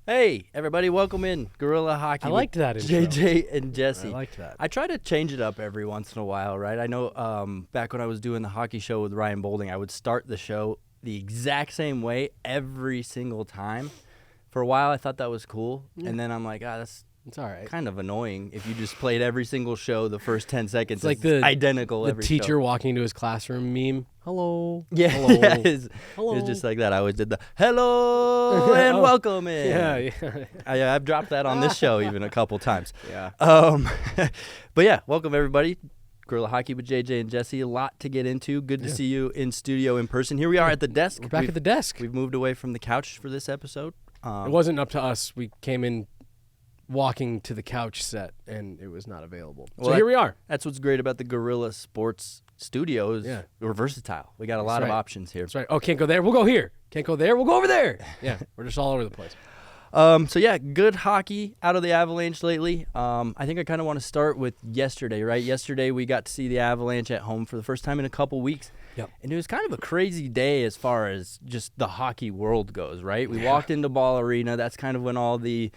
Hey, everybody, welcome in Guerilla Hockey. I liked that intro. JJ and Jesse. I liked that. I try to change it up every once in a while, right? I know back when I was doing the hockey show with Ryan Boulding, I would start the show the exact same way every single time. For a while, I thought that was cool, and then I'm like, that's It's all right. kind of annoying if you just played every single show the first 10 seconds. It's like the identical the every teacher show. walking into his classroom meme. Hello. Yeah, Hello. yeah, it's Hello. just like that. I always did the hello and Oh. welcome in. Yeah. I've dropped that on this show even a couple times. Yeah. But yeah, welcome everybody. Guerilla Hockey with JJ and Jesse. A lot to get into. Good to see you in studio in person. Here we are at the desk. We're back at the desk. We've moved away from the couch for this episode. It wasn't up to us. We came in walking to the couch set, and it was not available. Well, so here we are. That's what's great about the Guerilla Sports Studios. Yeah. We're versatile. We got a lot of right. options here. That's right. Oh, can't go there. We'll go here. Can't go there. We'll go over there. Yeah, we're just all over the place. So yeah, good hockey out of the Avalanche lately. I think I kind of want to start with yesterday, right? Yesterday we got to see the Avalanche at home for the first time in a couple weeks. Yep. And it was kind of a crazy day as far as just the hockey world goes, right? We walked into Ball Arena. That's kind of when all the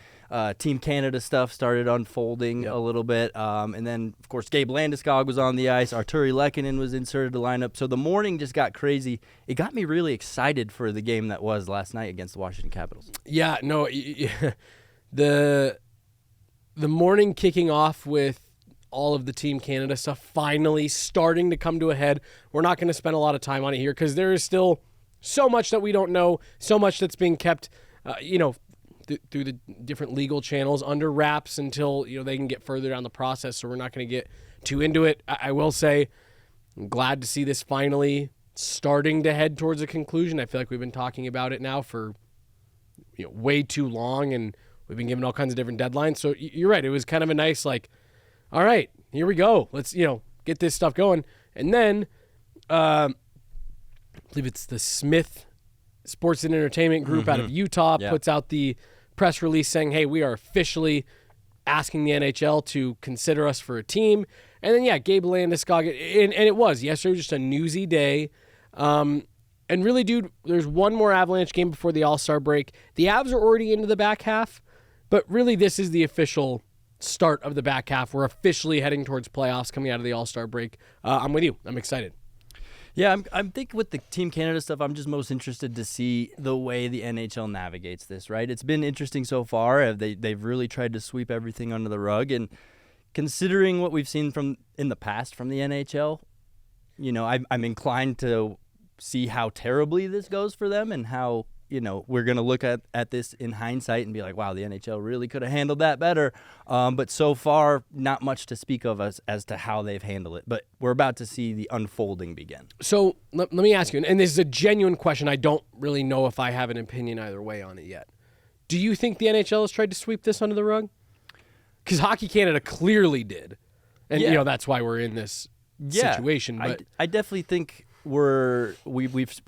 Team Canada stuff started unfolding a little bit. And then, of course, Gabe Landeskog was on the ice. Arturi Lehkonen was inserted to the lineup. So the morning just got crazy. It got me really excited for the game that was last night against the Washington Capitals. Yeah, no, the morning kicking off with all of the Team Canada stuff finally starting to come to a head. We're not going to spend a lot of time on it here because there is still so much that we don't know, so much that's being kept, through the different legal channels under wraps until they can get further down the process. So we're not going to get too into it. I will say, I'm glad to see this finally starting to head towards a conclusion. I feel like we've been talking about it now for way too long, and we've been given all kinds of different deadlines. So you're right. It was kind of a nice, all right, here we go. Let's, get this stuff going. And then, I believe it's the Smith Sports and Entertainment Group out of Utah puts out the press release saying, hey, we are officially asking the NHL to consider us for a team. And then, Gabe Landeskog, and it was. Yesterday was just a newsy day. And really, dude, there's one more Avalanche game before the All-Star break. The Avs are already into the back half, but really this is the official start of the back half. We're officially heading towards playoffs coming out of the All-Star break. I'm with you. I'm excited. Yeah, I'm thinking with the Team Canada stuff, I'm just most interested to see the way the NHL navigates this, right? It's been interesting so far. They've really tried to sweep everything under the rug, and considering what we've seen in the past from the NHL, I'm inclined to see how terribly this goes for them and how we're going to look at this in hindsight and be like, wow, the NHL really could have handled that better. But so far, not much to speak of as to how they've handled it. But we're about to see the unfolding begin. So let me ask you, and this is a genuine question. I don't really know if I have an opinion either way on it yet. Do you think the NHL has tried to sweep this under the rug? Because Hockey Canada clearly did. And, that's why we're in this situation. But I definitely think we're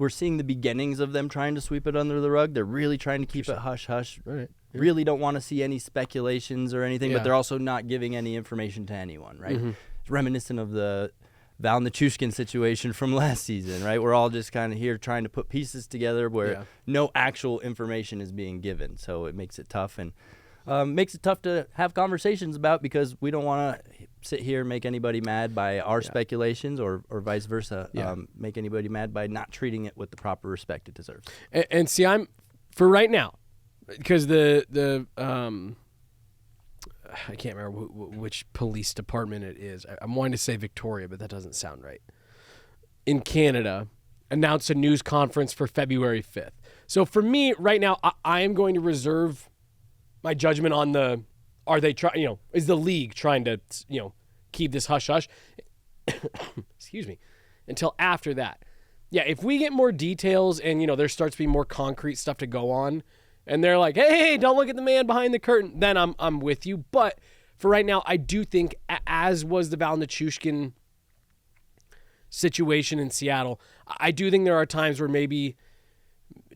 seeing the beginnings of them trying to sweep it under the rug. They're really trying to keep it hush-hush. Right. Really don't want to see any speculations or anything, Yeah. but they're also not giving any information to anyone, right? Mm-hmm. It's reminiscent of the Val Nichushkin situation from last season, right? We're all just kind of here trying to put pieces together where no actual information is being given. So it makes it tough and makes it tough to have conversations about because we don't want to sit here and make anybody mad by our speculations or vice versa, make anybody mad by not treating it with the proper respect it deserves. And see, I'm for right now, because the I can't remember which police department it is. I'm wanting to say Victoria, but that doesn't sound right. In Canada, announced a news conference for February 5th. So for me, right now, I am going to reserve my judgment on are they trying, is the league trying to, keep this hush-hush? Excuse me. Until after that. Yeah, if we get more details and, there starts to be more concrete stuff to go on, and they're like, hey, don't look at the man behind the curtain, then I'm with you. But for right now, I do think, as was the Val Nichushkin situation in Seattle, I do think there are times where maybe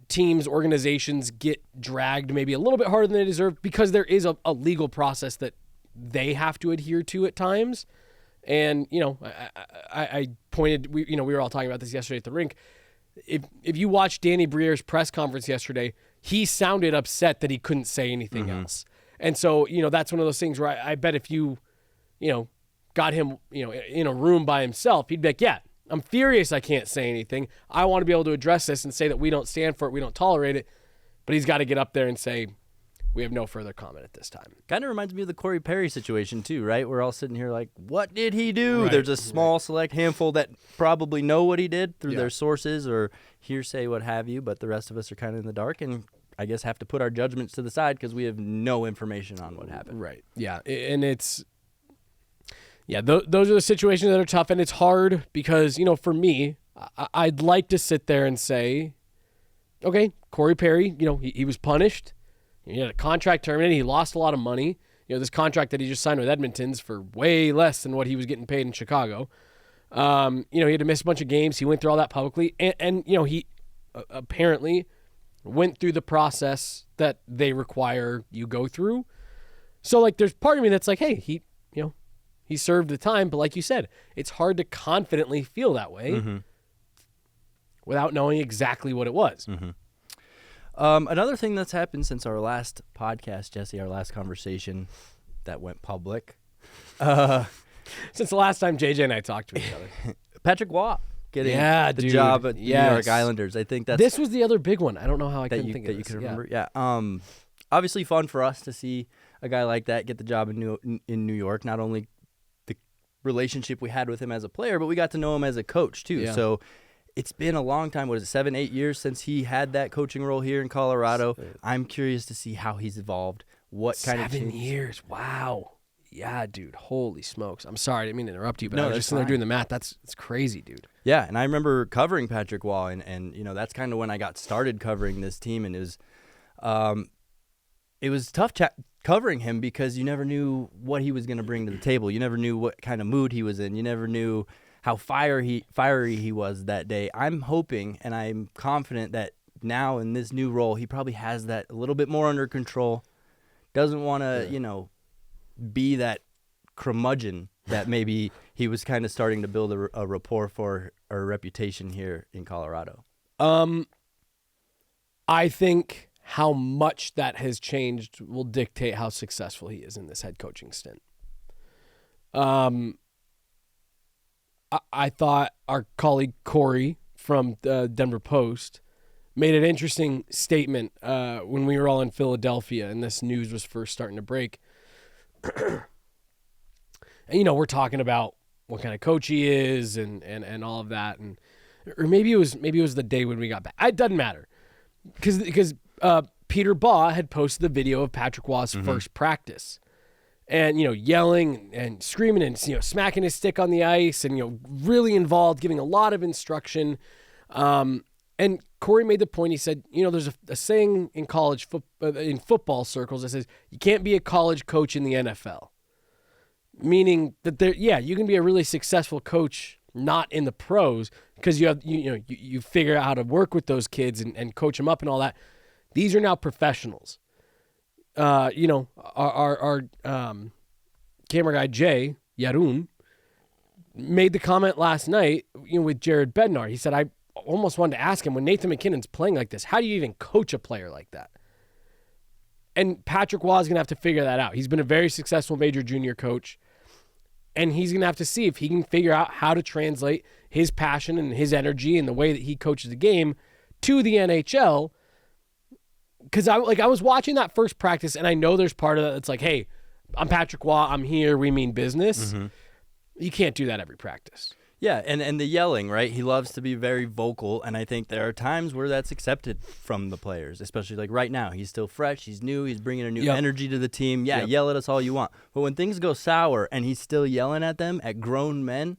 teams, organizations get dragged maybe a little bit harder than they deserve because there is a legal process that they have to adhere to at times. And, I pointed, we were all talking about this yesterday at the rink. If you watch Danny Briere's press conference yesterday, he sounded upset that he couldn't say anything else. And so, that's one of those things where I bet if you got him, in a room by himself, he'd be like, yeah, I'm furious I can't say anything. I want to be able to address this and say that we don't stand for it, we don't tolerate it. But he's got to get up there and say, we have no further comment at this time. Kind of reminds me of the Corey Perry situation too, right? We're all sitting here like, what did he do? Right, There's a small select handful that probably know what he did through their sources or hearsay, what have you, but the rest of us are kind of in the dark and I guess have to put our judgments to the side because we have no information on what happened. Right. Yeah, and it's... Yeah, those are the situations that are tough, and it's hard because, for me, I'd like to sit there and say, okay, Corey Perry, he was punished. He had a contract terminated. He lost a lot of money. This contract that he just signed with Edmonton's for way less than what he was getting paid in Chicago. He had to miss a bunch of games. He went through all that publicly, and he apparently went through the process that they require you go through. So, there's part of me that's like, hey, he served the time, but like you said, it's hard to confidently feel that way without knowing exactly what it was. Another thing that's happened since our last podcast, Jesse, our last conversation that went public. Since the last time JJ and I talked to each other. Patrick Waugh getting the job at the New York Islanders. I think this was the other big one. I don't know how I couldn't think of this. You could remember. Yeah. Obviously fun for us to see a guy like that get the job in New York. Not only the relationship we had with him as a player, but we got to know him as a coach too. Yeah. So it's been a long time. What is it, 7-8 years since he had that coaching role here in Colorado? I'm curious to see how he's evolved. What kind of 7 years? Wow. Yeah, dude. Holy smokes. I'm sorry. I didn't mean to interrupt you, but no, I was just sitting there doing the math. It's crazy, dude. Yeah, and I remember covering Patrick Waugh, and that's kind of when I got started covering this team, and it was tough covering him because you never knew what he was going to bring to the table. You never knew what kind of mood he was in. You never knew how fiery he was that day. I'm hoping and I'm confident that now in this new role, he probably has that a little bit more under control. Doesn't want to, be that curmudgeon that maybe he was kind of starting to build a rapport for or a reputation here in Colorado. I think how much that has changed will dictate how successful he is in this head coaching stint. I thought our colleague Corey from the Denver Post made an interesting statement when we were all in Philadelphia and this news was first starting to break. And, we're talking about what kind of coach he is and all of that. Or maybe it was the day when we got back. It doesn't matter. Because Peter Baugh had posted the video of Patrick Waugh's first practice. And, yelling and screaming and, smacking his stick on the ice and, really involved, giving a lot of instruction. And Corey made the point, he said, there's a saying in college in football circles that says you can't be a college coach in the NFL. Meaning that you can be a really successful coach not in the pros because you figure out how to work with those kids and coach them up and all that. These are now professionals. Our camera guy, Jay Yarun, made the comment last night, with Jared Bednar. He said, I almost wanted to ask him, when Nathan MacKinnon's playing like this, how do you even coach a player like that? And Patrick Waugh is going to have to figure that out. He's been a very successful major junior coach, and he's going to have to see if he can figure out how to translate his passion and his energy and the way that he coaches the game to the NHL. Because I was watching that first practice, and I know there's part of that that's like, hey, I'm Patrick Waugh, I'm here, we mean business. You can't do that every practice. Yeah, and the yelling, right? He loves to be very vocal, and I think there are times where that's accepted from the players, especially like right now. He's still fresh, he's new, he's bringing a new energy to the team. Yeah, yell at us all you want. But when things go sour and he's still yelling at them, at grown men,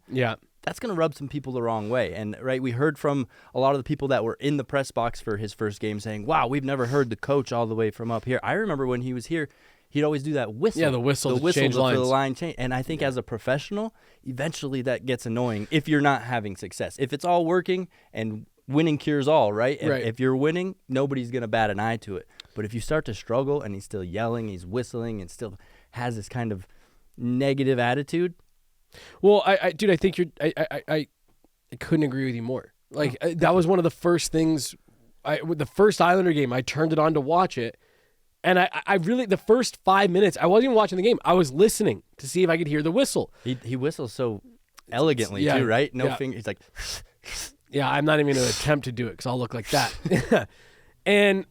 that's going to rub some people the wrong way. And, right, we heard from a lot of the people that were in the press box for his first game saying, wow, we've never heard the coach all the way from up here. I remember when he was here, he'd always do that whistle. Yeah, the whistle to change lines. For the line change. And I think as a professional, eventually that gets annoying if you're not having success. If it's all working and winning cures all, right? If you're winning, nobody's going to bat an eye to it. But if you start to struggle and he's still yelling, he's whistling, and still has this kind of negative attitude. Well, I think I couldn't agree with you more. Like, that was one of the first things with the first Islander game, I turned it on to watch it. And I really, the first 5 minutes, I wasn't even watching the game. I was listening to see if I could hear the whistle. He whistles so elegantly too, right? No finger. He's like, yeah, I'm not even going to attempt to do it because I'll look like that. and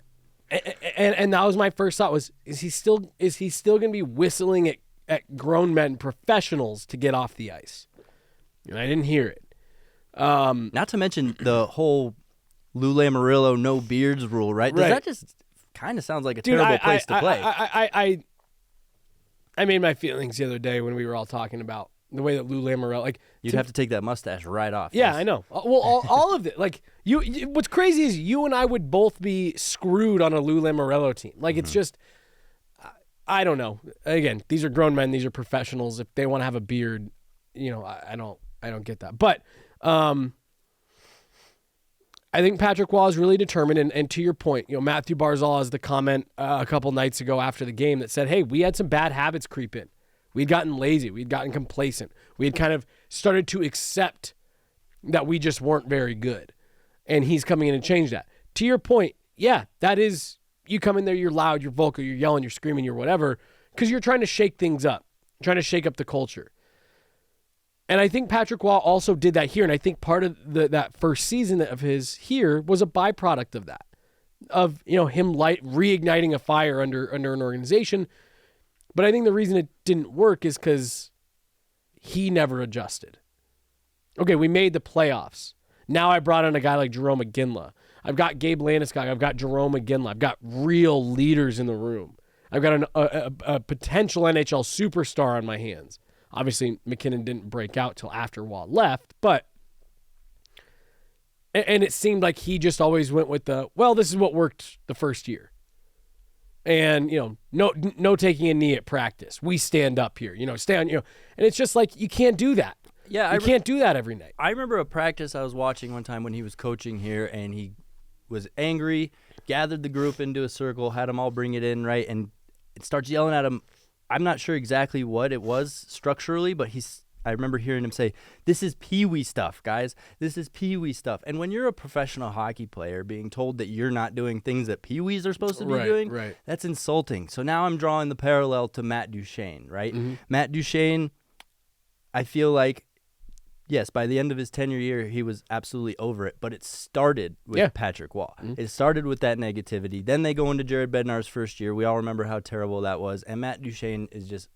that was my first thought was, is he still going to be whistling at grown men professionals to get off the ice? And I didn't hear it. Not to mention the whole Lou Lamoriello no beards rule, right? Does that just kind of sounds like a terrible place to play? I made my feelings the other day when we were all talking about the way that Lou Lamoriello, like, you'd have to take that mustache right off. Yeah, I know. Well, all of it. Like, you, what's crazy is you and I would both be screwed on a Lou Lamoriello team. Like, it's just, I don't know. Again, these are grown men. These are professionals. If they want to have a beard, I don't get that. But I think Patrick Waugh is really determined. And to your point, Matthew Barzal has the comment a couple nights ago after the game that said, hey, we had some bad habits creep in. We'd gotten lazy. We'd gotten complacent. We had kind of started to accept that we just weren't very good. And he's coming in and changed that. To your point, yeah, that is, you come in there, you're loud, you're vocal, you're yelling, you're screaming, you're whatever, because you're trying to shake things up, trying to shake up the culture. And I think Patrick Waugh also did that here. And I think part of that first season of his here was a byproduct of that, of him reigniting a fire under an organization. But I think the reason it didn't work is because he never adjusted. Okay, we made the playoffs. Now I brought in a guy like Jerome McGinley. I've got Gabe Landeskog. I've got Jerome McGinley. I've got real leaders in the room. I've got a potential NHL superstar on my hands. Obviously, MacKinnon didn't break out till after Waugh left, but and it seemed like he just always went with this is what worked the first year. And, no taking a knee at practice. We stand up here, stay on, and it's just like, you can't do that. Yeah. You can't do that every night. I remember a practice I was watching one time when he was coaching here, and he was angry, gathered the group into a circle, had them all bring it in, right? And it starts yelling at him. I'm not sure exactly what it was structurally, but I remember hearing him say, this is pee-wee stuff, guys. This is pee-wee stuff. And when you're a professional hockey player being told that you're not doing things that pee-wees are supposed to be doing, that's insulting. So now I'm drawing the parallel to Matt Duchene, right? Mm-hmm. Matt Duchene, I feel like, yes, by the end of his tenure year, he was absolutely over it. But it started with Patrick Waugh. Mm-hmm. It started with that negativity. Then they go into Jared Bednar's first year. We all remember how terrible that was. And Matt Duchene is just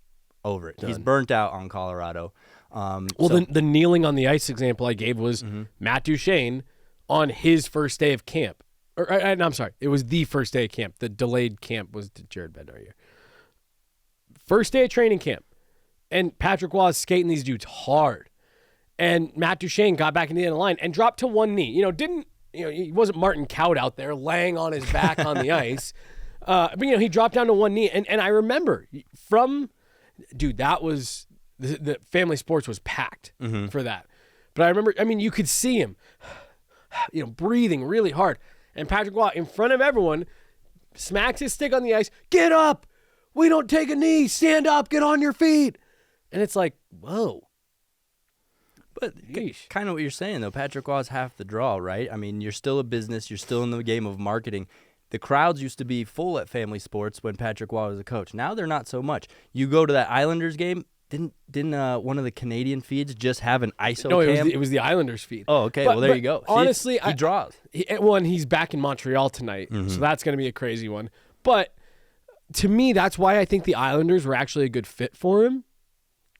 over it. Done. He's burnt out on Colorado. The kneeling on the ice example I gave was Matt Duchene on his first day of camp. I'm sorry, it was the first day of camp. The delayed camp was the Jared Bednar year. First day of training camp, and Patrick Waugh is skating these dudes hard, and Matt Duchene got back into the end of the line and dropped to one knee. He wasn't Martin Kaut out there laying on his back on the ice, but he dropped down to one knee, and I remember that was. The family sports was packed for that. But I remember, you could see him, breathing really hard. And Patrick Waugh, in front of everyone, smacks his stick on the ice. Get up! We don't take a knee. Stand up. Get on your feet. And it's like, whoa. But kind of what you're saying, though. Patrick Waugh's half the draw, right? You're still a business. You're still in the game of marketing. The crowds used to be full at family sports when Patrick Waugh was a coach. Now they're not so much. You go to that Islanders game, Didn't one of the Canadian feeds just have an ISO cam? It was the Islanders feed. Oh, okay. Well, there you go. Honestly, he draws. And he's back in Montreal tonight, so that's going to be a crazy one. But to me, that's why I think the Islanders were actually a good fit for him,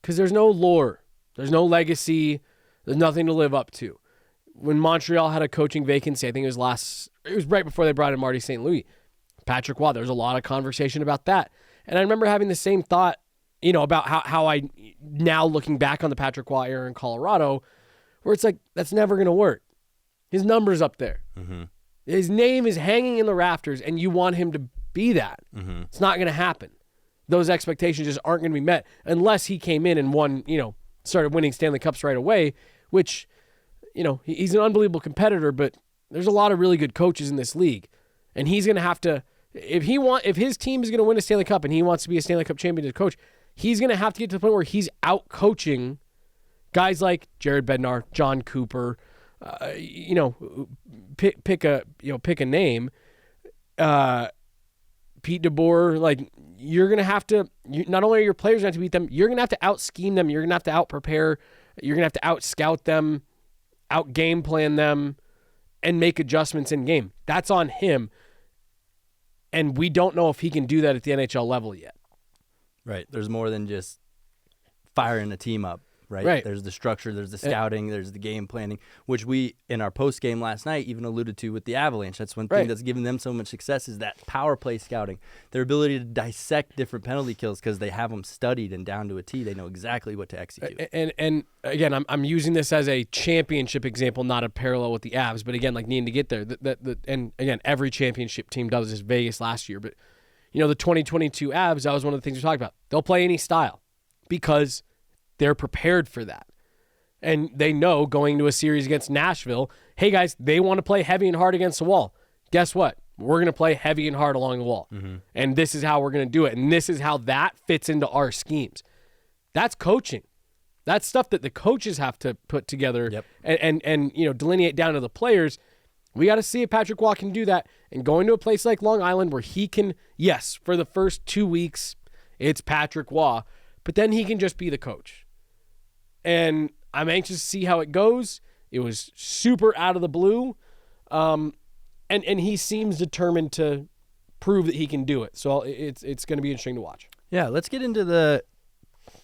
because there's no lore, there's no legacy, there's nothing to live up to. When Montreal had a coaching vacancy, I think it was right before they brought in Marty St. Louis. Patrick Waugh, there was a lot of conversation about that. And I remember having the same thought about how I, now looking back on the Patrick Waugh era in Colorado, where it's like, that's never going to work. His number's up there. Mm-hmm. His name is hanging in the rafters, and you want him to be that. Mm-hmm. It's not going to happen. Those expectations just aren't going to be met unless he came in and won, started winning Stanley Cups right away, which, he's an unbelievable competitor, but there's a lot of really good coaches in this league. And he's going to have to, if his team is going to win a Stanley Cup and he wants to be a Stanley Cup champion as a coach, he's going to have to get to the point where he's out coaching guys like Jared Bednar, John Cooper, pick a name. Pete DeBoer, like, you're going to have to, not only are your players going to have to beat them, you're going to have to out-scheme them, you're going to have to out-prepare, you're going to have to out-scout them, out-game plan them, and make adjustments in game. That's on him, and we don't know if he can do that at the NHL level yet. Right. There's more than just firing a team up. Right. There's the structure, there's the scouting, there's the game planning, which we, in our post game last night, even alluded to with the Avalanche. That's one thing that's given them so much success is that power play scouting, their ability to dissect different penalty kills because they have them studied and down to a T. They know exactly what to execute. And again, I'm using this as a championship example, not a parallel with the Avs, but again, like needing to get there. And again, every championship team does this. Vegas last year, but the 2022 Avs, that was one of the things we talked about. They'll play any style because they're prepared for that. And they know going to a series against Nashville, hey guys, they want to play heavy and hard against the wall. Guess what? We're going to play heavy and hard along the wall. Mm-hmm. And this is how we're going to do it. And this is how that fits into our schemes. That's coaching. That's stuff that the coaches have to put together and delineate down to the players. We got to see if Patrick Waugh can do that. And going to a place like Long Island where he can, yes, for the first 2 weeks, it's Patrick Waugh, but then he can just be the coach. And I'm anxious to see how it goes. It was super out of the blue. And he seems determined to prove that he can do it. So it's going to be interesting to watch. Yeah, let's get into the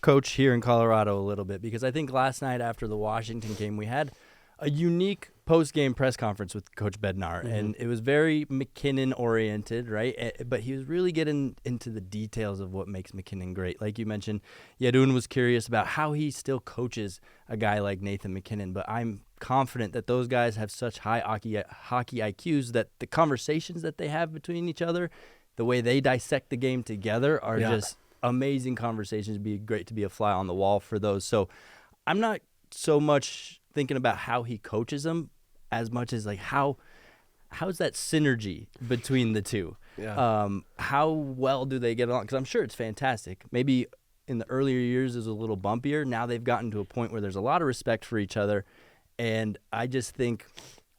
coach here in Colorado a little bit, because I think last night after the Washington game, we had a unique post-game press conference with Coach Bednar, and it was very MacKinnon-oriented, right? But he was really getting into the details of what makes MacKinnon great. Like you mentioned, Yadun was curious about how he still coaches a guy like Nathan MacKinnon, but I'm confident that those guys have such high hockey IQs that the conversations that they have between each other, the way they dissect the game together are just amazing conversations. It'd be great to be a fly on the wall for those. So I'm not so much thinking about how he coaches them as much as like how's that synergy between the two? Yeah. How well do they get along? Because I'm sure it's fantastic. Maybe in the earlier years it was a little bumpier. Now they've gotten to a point where there's a lot of respect for each other. And I just think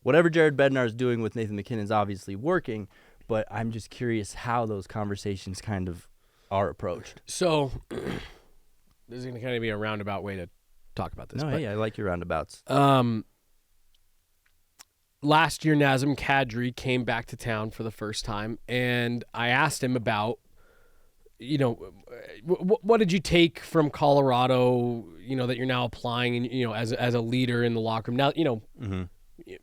whatever Jared Bednar is doing with Nathan MacKinnon is obviously working, but I'm just curious how those conversations kind of are approached. So this is going to kind of be a roundabout way to talk about this. No, hey, I like your roundabouts. Last year, Nazem Kadri came back to town for the first time, and I asked him about, what did you take from Colorado, that you're now applying, and as a leader in the locker room. Now,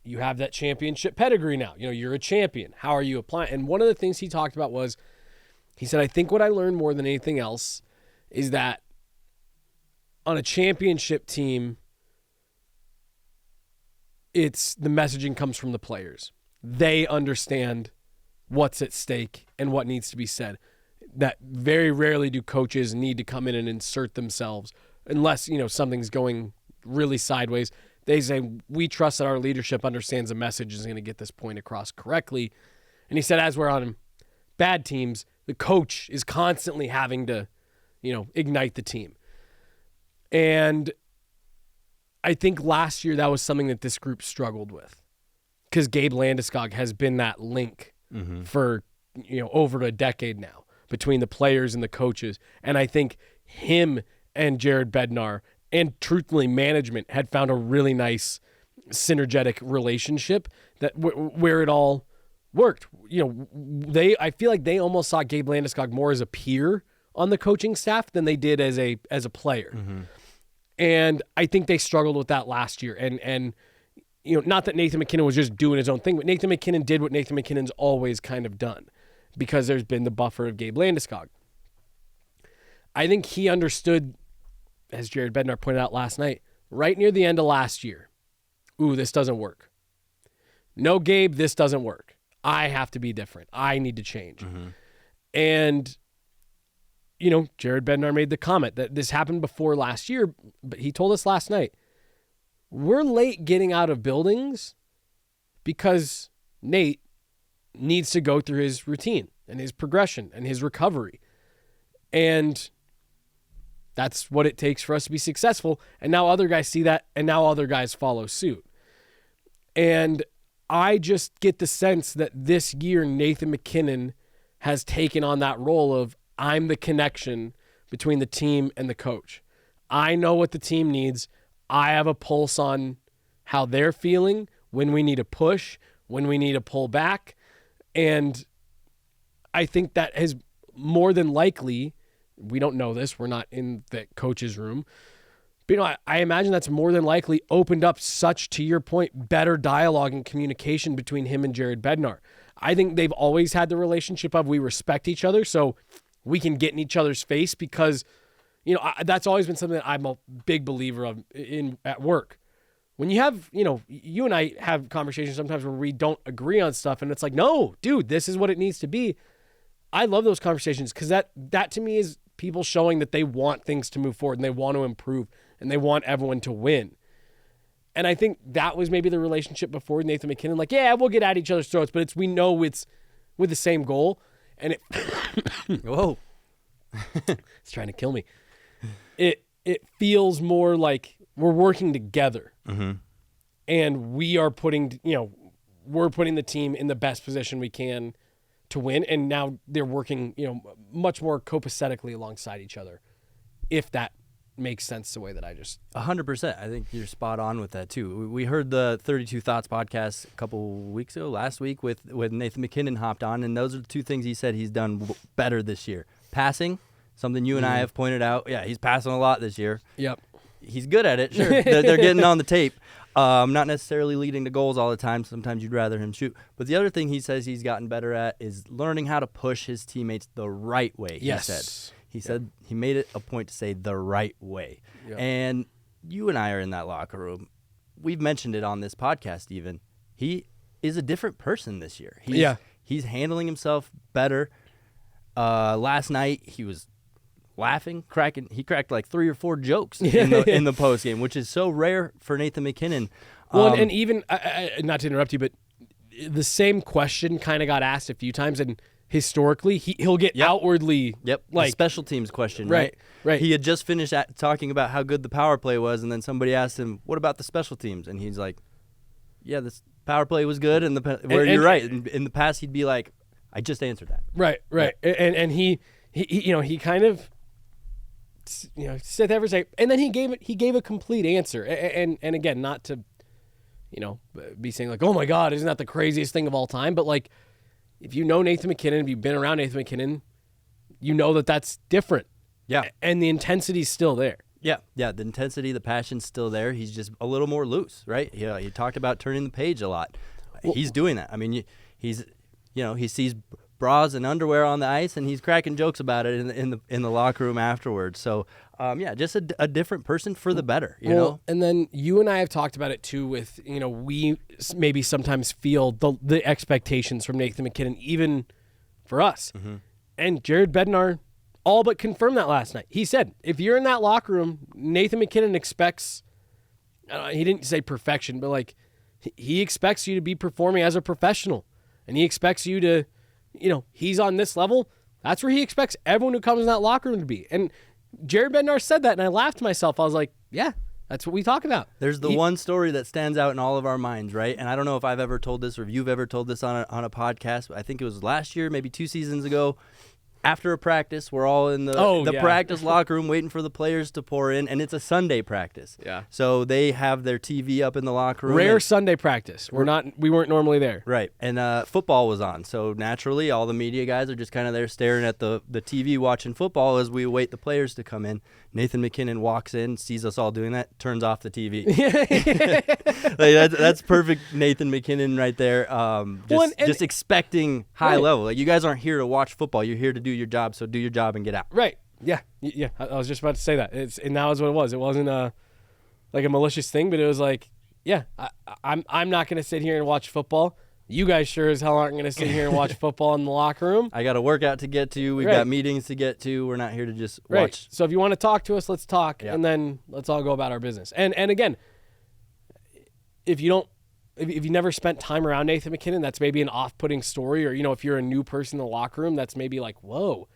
you have that championship pedigree now. You're a champion. How are you applying? And one of the things he talked about was, he said, I think what I learned more than anything else is that on a championship team, it's the messaging comes from the players. They understand what's at stake and what needs to be said. That very rarely do coaches need to come in and insert themselves unless, something's going really sideways. They say, we trust that our leadership understands the message is going to get this point across correctly. And he said, as we're on bad teams, the coach is constantly having to, ignite the team. And I think last year that was something that this group struggled with, because Gabe Landeskog has been that link for over a decade now between the players and the coaches. And I think him and Jared Bednar and truthfully management had found a really nice synergetic relationship that where it all worked. I feel like they almost saw Gabe Landeskog more as a peer on the coaching staff than they did as a player. And I think they struggled with that last year. And not that Nathan MacKinnon was just doing his own thing, but Nathan MacKinnon did what Nathan MacKinnon's always kind of done, because there's been the buffer of Gabe Landeskog. I think he understood, as Jared Bednar pointed out last night, right near the end of last year, this doesn't work. No, Gabe, this doesn't work. I have to be different. I need to change. And Jared Bednar made the comment that this happened before last year, but he told us last night, we're late getting out of buildings because Nate needs to go through his routine and his progression and his recovery. And that's what it takes for us to be successful. And now other guys see that, and now other guys follow suit. And I just get the sense that this year Nathan MacKinnon has taken on that role of I'm the connection between the team and the coach. I know what the team needs. I have a pulse on how they're feeling, when we need to push, when we need to pull back. And I think that has more than likely, we don't know this, we're not in the coach's room, but I imagine that's more than likely opened up such, to your point, better dialogue and communication between him and Jared Bednar. I think they've always had the relationship of we respect each other, so we can get in each other's face because, that's always been something that I'm a big believer of at work. When you have, you and I have conversations sometimes where we don't agree on stuff, and it's like, no, dude, this is what it needs to be. I love those conversations because that to me is people showing that they want things to move forward and they want to improve and they want everyone to win. And I think that was maybe the relationship before with Nathan MacKinnon. Like, yeah, we'll get at each other's throats, but we know it's with the same goal. And it Whoa. It's trying to kill me. It feels more like we're working together. Mm-hmm. And we are putting the team in the best position we can to win. And now they're working, much more copacetically alongside each other. If that makes sense the way that I just 100%. I think you're spot on with that too. We heard the 32 Thoughts podcast a couple weeks ago, last week with Nathan MacKinnon hopped on, and those are the two things he said he's done better this year. Passing, something you and I have pointed out. Yeah, he's passing a lot this year. Yep. He's good at it. Sure, they're getting on the tape. Not necessarily leading to goals all the time. Sometimes you'd rather him shoot. But the other thing he says he's gotten better at is learning how to push his teammates the right way. Yes. He said he made it a point to say the right way. Yep. And you and I are in that locker room. We've mentioned it on this podcast even. He is a different person this year. He's handling himself better. Last night he was laughing, cracking. He cracked like 3 or 4 jokes in the post game, which is so rare for Nathan MacKinnon. Well, and even not to interrupt you, but the same question kind of got asked a few times, and historically he'll get outwardly like the special teams question, right? He had just finished talking about how good the power play was, and then somebody asked him, "What about the special teams?" And he's like, "Yeah, this power play was good." And you're right. In the past, he'd be like, "I just answered that." Right. And he kind of said that for and then he gave a complete answer. And again, not to be saying like, "Oh my God, isn't that the craziest thing of all time?" But like, if you know Nathan MacKinnon, if you've been around Nathan MacKinnon, you know that that's different. Yeah. And the intensity's still there. Yeah. The intensity, the passion's still there. He's just a little more loose, right? He talked about turning the page a lot. Well, he's doing that. I mean, he sees bras and underwear on the ice, and he's cracking jokes about it in the locker room afterwards. So, just a different person for the better, you know? And then you and I have talked about it too with, we maybe sometimes feel the expectations from Nathan MacKinnon, even for us. Mm-hmm. And Jared Bednar all but confirmed that last night. He said, if you're in that locker room, Nathan MacKinnon expects, he didn't say perfection, but like he expects you to be performing as a professional. And he expects you to, he's on this level. That's where he expects everyone who comes in that locker room to be. And Jared Bednar said that, and I laughed to myself. I was like, yeah, that's what we talk about. There's the one story that stands out in all of our minds, right? And I don't know if I've ever told this or if you've ever told this on a podcast. But I think it was last year, maybe 2 seasons ago. After a practice, we're all in the practice locker room waiting for the players to pour in, and it's a Sunday practice. Yeah. So they have their TV up in the locker room. Rare Sunday practice. We weren't normally there. Right. And football was on. So naturally, all the media guys are just kind of there staring at the TV watching football as we await the players to come in. Nathan MacKinnon walks in, sees us all doing that, turns off the TV. That's perfect Nathan MacKinnon right there. Just expecting high level. Like, you guys aren't here to watch football. You're here to do your job, so do your job and get out. Right. Yeah. I was just about to say that. And that was what it was. It wasn't like a malicious thing, but it was like, yeah, I'm not going to sit here and watch football. You guys sure as hell aren't going to sit here and watch football in the locker room. I got a workout to get to. We've got meetings to get to. We're not here to just watch. So if you want to talk to us, let's talk, and then let's all go about our business. And again, if you never spent time around Nathan MacKinnon, that's maybe an off-putting story, or if you're a new person in the locker room, that's maybe like, whoa.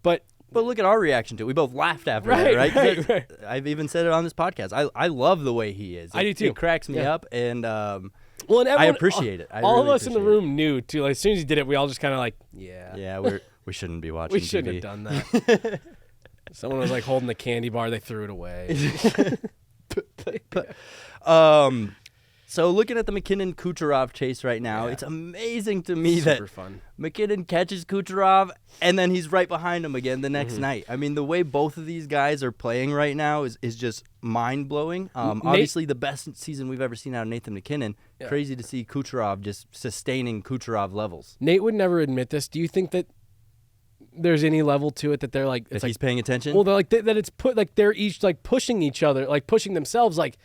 But But look at our reaction to it. We both laughed after Right, that, right? right. I've even said it on this podcast. I love the way he is. I do too. It cracks me up, and Well, and everyone, I appreciate it. all of us in the room knew too. Like, as soon as he did it, we all just kind of like, Yeah, we shouldn't be watching we TV. shouldn't have done that. Someone was like holding the candy bar, they threw it away. So looking at the MacKinnon-Kucherov chase right now, it's amazing to me that fun. MacKinnon catches Kucherov, and then he's right behind him again the next night. I mean, the way both of these guys are playing right now is just mind-blowing. Obviously, the best season we've ever seen out of Nathan MacKinnon. Yeah. Crazy to see Kucherov just sustaining Kucherov levels. Nate would never admit this. Do you think that there's any level to it that they're like... That he's paying attention? Well, they're like that it's put like they're each like pushing each other, like pushing themselves like,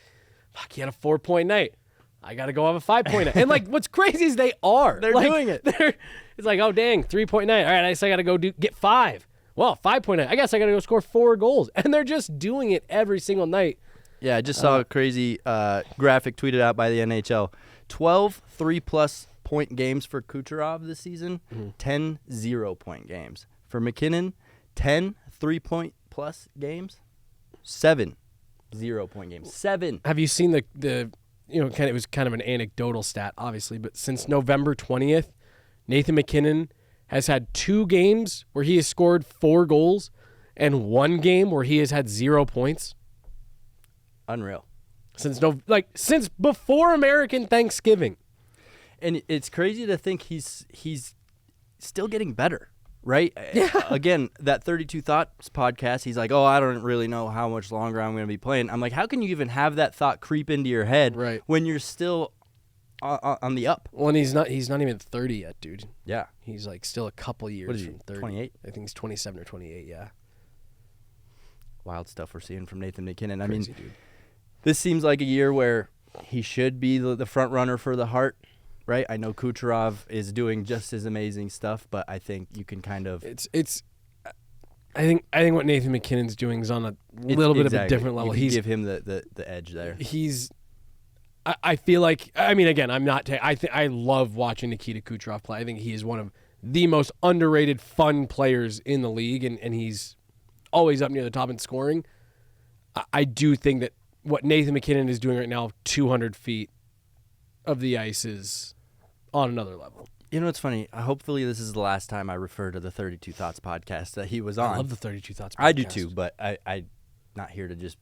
fuck, he had a 4-point night. I got to go have a 5-point night. And, like, what's crazy is they are. They're doing it. It's like, oh, dang, 3-point night. All right, I guess I got to go get 5. Well, 5-point night. I guess I got to go score 4 goals. And they're just doing it every single night. Yeah, I just saw a crazy graphic tweeted out by the NHL. 12 3-plus point games for Kucherov this season, 10 0-point games. For MacKinnon, 10 3-point-plus games, 7 0-point games. 7. Have you seen the it was kind of an anecdotal stat, obviously, but since November 20th, Nathan MacKinnon has had 2 games where he has scored 4 goals and 1 game where he has had 0 points. Unreal. Since before American Thanksgiving. And it's crazy to think he's still getting better, right? Yeah. Again, that 32 Thoughts podcast, he's like, oh, I don't really know how much longer I'm going to be playing. I'm like, how can you even have that thought creep into your head when you're still on the up? Well, and he's not even 30 yet, dude. Yeah. He's like still a couple years what is he, from 30. 28? I think he's 27 or 28, yeah. Wild stuff we're seeing from Nathan MacKinnon. Crazy, I mean, dude. This seems like a year where he should be the front runner for the Hart. Right, I know Kucherov is doing just as amazing stuff, but I think you can kind of. I think what Nathan MacKinnon's doing is on a little bit of a different level. You can give him the edge there. I feel like. I mean, again, I'm not. I love watching Nikita Kucherov play. I think he is one of the most underrated, fun players in the league, and he's always up near the top in scoring. I do think that what Nathan MacKinnon is doing right now, 200 feet of the ice, is on another level. You know what's funny? Hopefully this is the last time I refer to the 32 Thoughts podcast that he was on. I love the 32 Thoughts podcast. I do too, but I'm not here to just...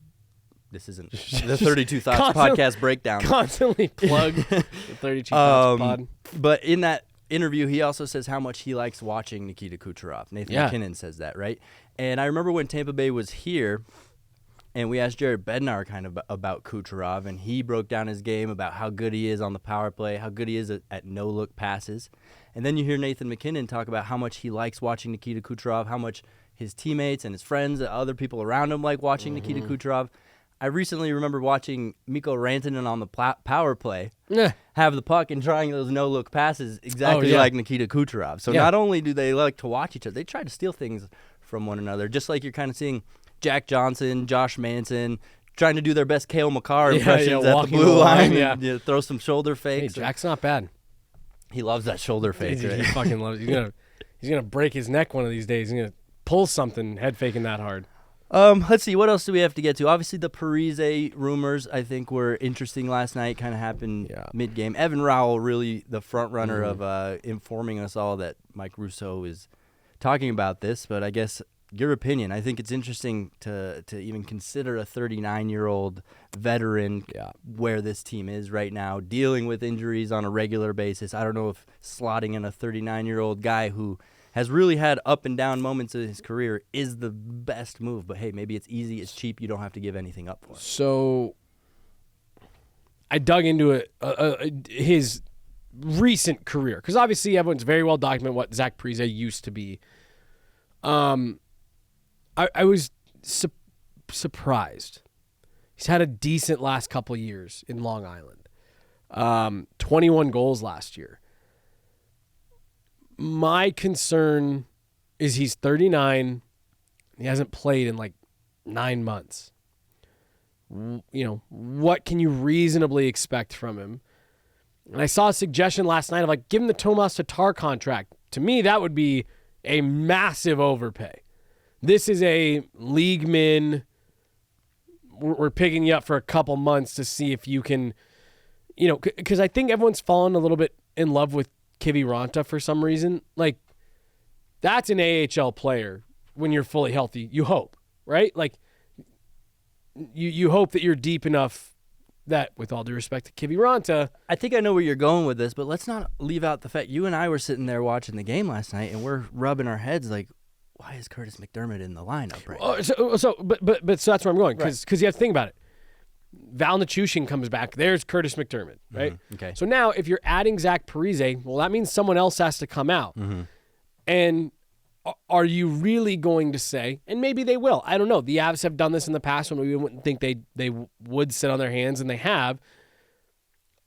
This isn't the 32 Thoughts podcast breakdown. Constantly plug the 32 Thoughts pod. But in that interview, he also says how much he likes watching Nikita Kucherov. Nathan MacKinnon says that, right? And I remember when Tampa Bay was here... And we asked Jared Bednar kind of about Kucherov, and he broke down his game about how good he is on the power play, how good he is at no-look passes. And then you hear Nathan MacKinnon talk about how much he likes watching Nikita Kucherov, how much his teammates and his friends and other people around him like watching Nikita Kucherov. I recently remember watching Mikko Rantanen on the power play have the puck and trying those no-look passes exactly like Nikita Kucherov. So not only do they like to watch each other, they try to steal things from one another, just like you're kind of seeing Jack Johnson, Josh Manson, trying to do their best Cale Makar impressions at the blue line and throw some shoulder fakes. Hey, Jack's not bad. He loves that shoulder fake. He fucking loves it. He's gonna break his neck one of these days. He's gonna pull something head faking that hard. Let's see. What else do we have to get to? Obviously, the Parise rumors, I think, were interesting last night. Kind of happened mid-game. Evan Rowell, really the front runner of informing us all that Mike Russo is talking about this. But I guess... your opinion. I think it's interesting to even consider a 39-year-old veteran where this team is right now, dealing with injuries on a regular basis. I don't know if slotting in a 39-year-old guy who has really had up and down moments in his career is the best move. But, hey, maybe it's easy, it's cheap, you don't have to give anything up for it. So I dug into his recent career because obviously everyone's very well documented what Zach Parise used to be. I was surprised. He's had a decent last couple years in Long Island. 21 goals last year. My concern is he's 39. He hasn't played in like 9 months. What can you reasonably expect from him? And I saw a suggestion last night of like, give him the Tomas Tatar contract. To me, that would be a massive overpay. this is a league min. We're picking you up for a couple months to see if you can, because I think everyone's fallen a little bit in love with Kiviranta for some reason. Like, that's an AHL player when you're fully healthy. You hope, right? Like, you hope that you're deep enough that, with all due respect to Kiviranta, I think I know where you're going with this, but let's not leave out the fact you and I were sitting there watching the game last night, and we're rubbing our heads like, why is Curtis McDermott in the lineup right now? So that's where I'm going, because you have to think about it. Val Nichushkin comes back. There's Curtis McDermott, right? Mm-hmm. Okay. So now, if you're adding Zach Parise, well, that means someone else has to come out. Mm-hmm. And are you really going to say, and maybe they will, I don't know. The Avs have done this in the past when we wouldn't think they would sit on their hands, and they have.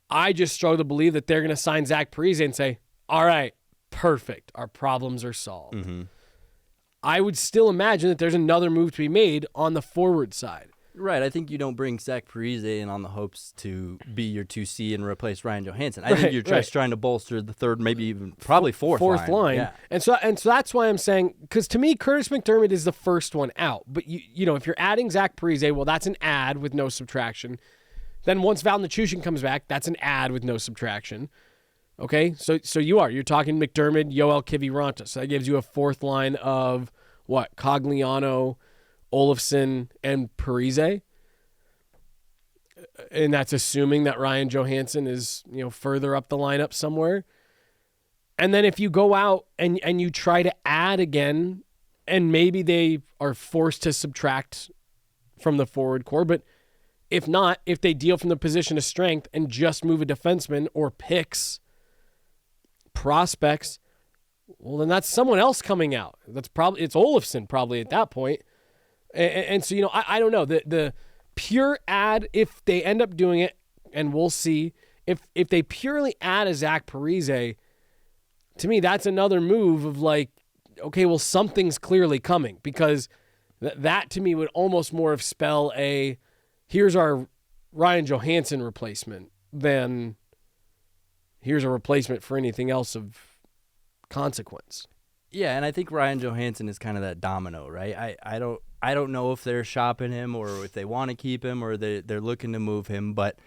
I just struggle to believe that they're going to sign Zach Parise and say, all right, perfect. Our problems are solved. Mm-hmm. I would still imagine that there's another move to be made on the forward side. Right. I think you don't bring Zach Parise in on the hopes to be your 2C and replace Ryan Johansson. I think you're just trying to bolster the third, maybe even probably fourth line. Yeah. And so that's why I'm saying, because to me, Curtis McDermott is the first one out. But you know, if you're adding Zach Parise, well, that's an add with no subtraction. Then once Val Nichushkin comes back, that's an add with no subtraction. Okay, so you're talking McDermott, Yoel Kiviranta. So that gives you a fourth line of what? Cogliano, Olofsson, and Parise. And that's assuming that Ryan Johansson is, further up the lineup somewhere. And then if you go out and you try to add again, and maybe they are forced to subtract from the forward core, but if not, if they deal from the position of strength and just move a defenseman or picks prospects, well, then that's someone else coming out. It's Olofsson probably at that point. And so, I don't know. The pure add, if they end up doing it, and we'll see, if they purely add a Zach Parise, to me, that's another move of like, okay, well, something's clearly coming, because that to me would almost more of spell a, here's our Ryan Johansson replacement than here's a replacement for anything else of consequence. Yeah, and I think Ryan Johansson is kind of that domino, right? I don't know if they're shopping him or if they want to keep him or they're looking to move him, but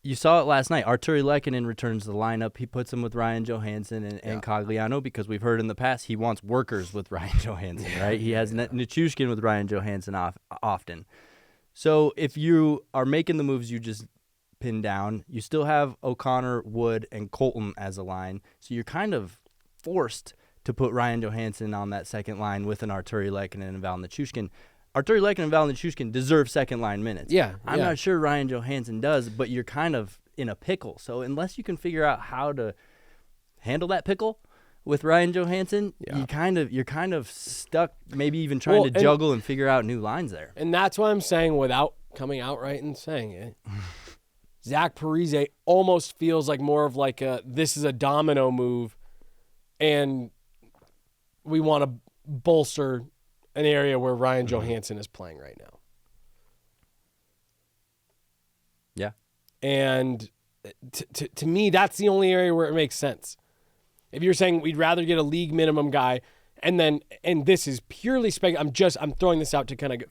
you saw it last night. Arturi Lehkonen returns to the lineup. He puts him with Ryan Johansson and Cogliano, because we've heard in the past he wants workers with Ryan Johansson, right? He has Nichushkin with Ryan Johansson often. So if you are making the moves you just pinned down, you still have O'Connor, Wood, and Colton as a line. So you're kind of forced to put Ryan Johansson on that second line with an Arturi Lehkonen and Val Nichushkin. Arturi Lehkonen and Val Nichushkin deserve second line minutes. I'm not sure Ryan Johansson does, but you're kind of in a pickle. So unless you can figure out how to handle that pickle with Ryan Johansson, you're kind of stuck, maybe even trying to juggle and figure out new lines there. And that's why I'm saying, without coming outright and saying it, Zach Parise almost feels like more of like this is a domino move, and we want to bolster an area where Ryan Johansson is playing right now. Yeah. And to me, that's the only area where it makes sense. If you're saying we'd rather get a league minimum guy, and this is purely I'm throwing this out to kind of,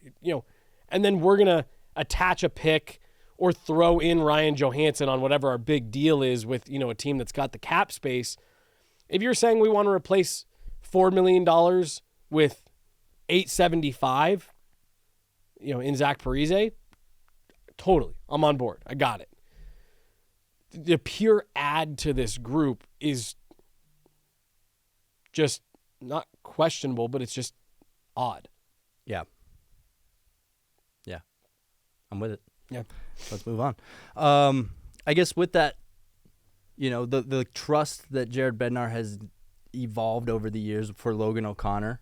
and then we're going to attach a pick or throw in Ryan Johansson on whatever our big deal is with, a team that's got the cap space. If you're saying we want to replace $4 million with $875, in Zach Parise, totally, I'm on board. I got it. The pure add to this group is just not questionable, but it's just odd. Yeah. I'm with it. Yeah. Let's move on. I guess with that, the trust that Jared Bednar has evolved over the years for Logan O'Connor,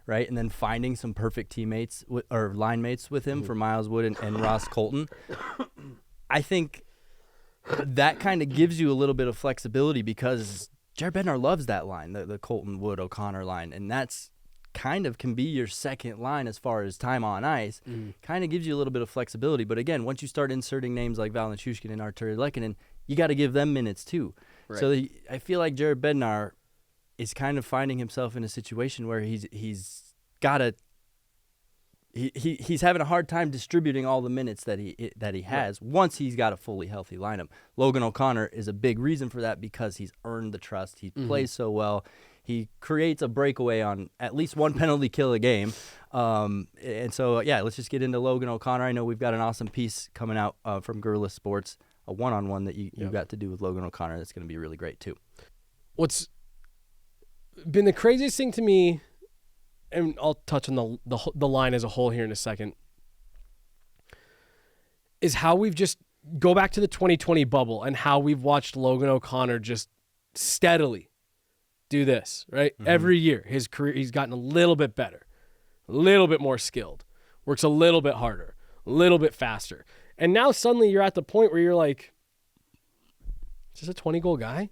right? And then finding some perfect teammates or line mates with him for Miles Wood and Ross Colton. I think that kind of gives you a little bit of flexibility, because Jared Bednar loves that line, the Colton Wood O'Connor line, and that's kind of can be your second line as far as time on ice. Kind of gives you a little bit of flexibility. But again, once you start inserting names like Val Nichushkin and Arturi Lehkonen, you got to give them minutes too. Right. So I feel like Jared Bednar is kind of finding himself in a situation where he's gotta. He's having a hard time distributing all the minutes that he has once he's got a fully healthy lineup. Logan O'Connor is a big reason for that because he's earned the trust. He plays so well. He creates a breakaway on at least one penalty kill a game. And so, yeah, let's just get into Logan O'Connor. I know we've got an awesome piece coming out from Guerilla Sports, a one-on-one that you got to do with Logan O'Connor that's going to be really great too. What's been the craziest thing to me, and I'll touch on the line as a whole here in a second, is how we've just go back to the 2020 bubble and how we've watched Logan O'Connor just steadily do this, right? Mm-hmm. Every year, his career, he's gotten a little bit better, a little bit more skilled, works a little bit harder, a little bit faster. And now suddenly you're at the point where you're like, is this a 20-goal guy?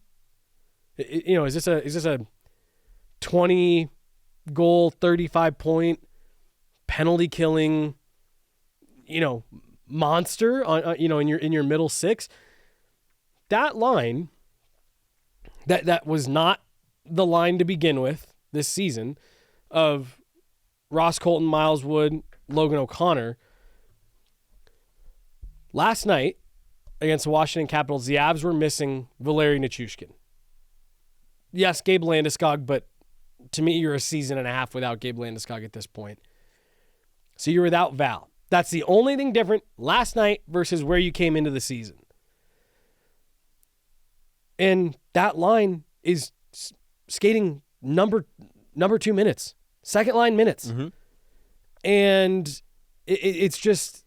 Is this a 20-goal, 35-point penalty killing, monster on in your middle six? That line, that was not the line to begin with this season of Ross Colton, Miles Wood, Logan O'Connor. Last night against the Washington Capitals, the Avs were missing Valeri Nichushkin. Yes, Gabe Landeskog, but to me, you're a season and a half without Gabe Landeskog at this point. So you're without Val. That's the only thing different last night versus where you came into the season. And that line is skating number 2 minutes, second line minutes. Mm-hmm. And it's just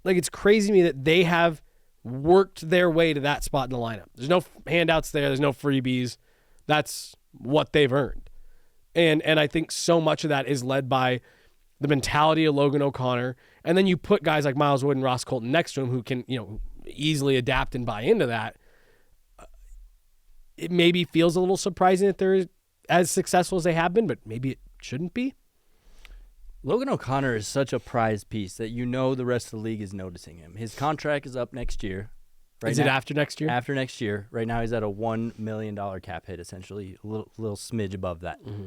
like, it's crazy to me that they have worked their way to that spot in the lineup. There's no handouts there. There's no freebies. That's what they've earned. And I think so much of that is led by the mentality of Logan O'Connor. And then you put guys like Miles Wood and Ross Colton next to him who can, easily adapt and buy into that. It maybe feels a little surprising that they're as successful as they have been, but maybe it shouldn't be. Logan O'Connor is such a prized piece that the rest of the league is noticing him. His contract is up next year. Is it after next year? After next year. Right now he's at a $1 million cap hit, essentially, a little smidge above that. Mm-hmm.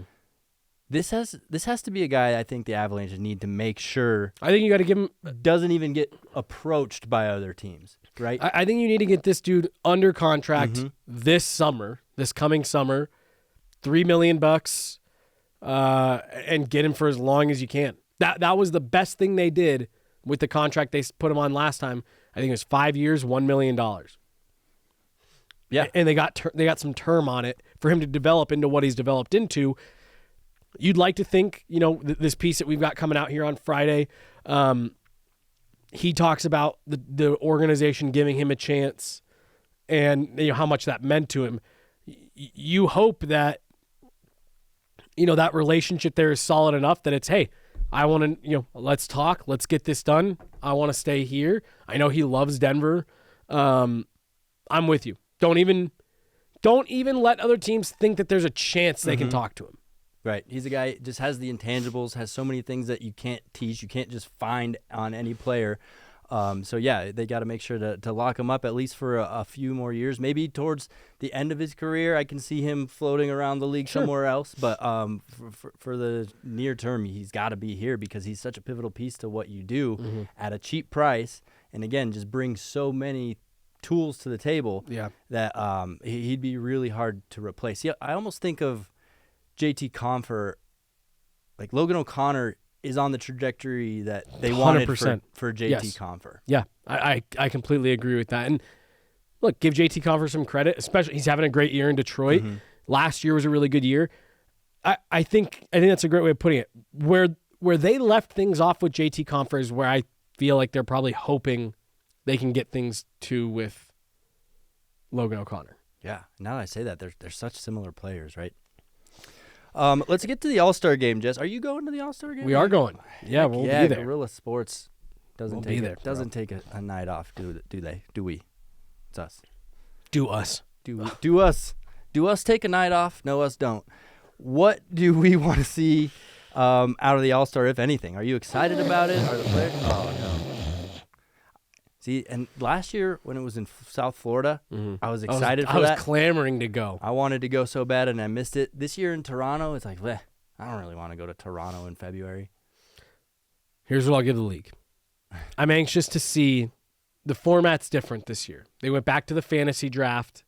This has to be a guy I think the Avalanche need to make sure. I think you got to give him doesn't even get approached by other teams, right? I think you need to get this dude under contract this coming summer, $3 million, and get him for as long as you can. That was the best thing they did with the contract they put him on last time. I think it was 5 years, $1 million. Yeah, and they got some term on it for him to develop into what he's developed into. You'd like to think, this piece that we've got coming out here on Friday, he talks about the organization giving him a chance and how much that meant to him. You hope that, that relationship there is solid enough that it's, hey, I want to, let's talk, let's get this done. I want to stay here. I know he loves Denver. I'm with you. Don't even let other teams think that there's a chance they can talk to him. Right. He's a guy just has the intangibles, has so many things that you can't teach, you can't just find on any player. So, yeah, they got to make sure to lock him up at least for a few more years. Maybe towards the end of his career, I can see him floating around the league somewhere else. But for the near term, he's got to be here because he's such a pivotal piece to what you do at a cheap price. And, again, just brings so many tools to the table that he'd be really hard to replace. Yeah, I almost think of JT Compher, like Logan O'Connor is on the trajectory that they wanted for JT Compher. Yeah, I completely agree with that. And look, give JT Compher some credit, especially he's having a great year in Detroit. Mm-hmm. Last year was a really good year. I think that's a great way of putting it. Where they left things off with JT Compher is where I feel like they're probably hoping they can get things to with Logan O'Connor. Yeah, now that I say that, they're such similar players, right? Let's get to the All-Star game, Jess. Are you going to the All-Star game? We are going. Yeah, we'll be there. Guerilla Sports doesn't take a night off, do they? Do we? It's us. Do us. Do us. Do us take a night off? No, us don't. What do we want to see out of the All-Star, if anything? Are you excited about it? Are the players? Oh, no. See, and last year when it was in South Florida, I was excited for that. I was clamoring to go. I wanted to go so bad, and I missed it. This year in Toronto, it's like, I don't really want to go to Toronto in February. Here's what I'll give the league. I'm anxious to see the format's different this year. They went back to the fantasy draft.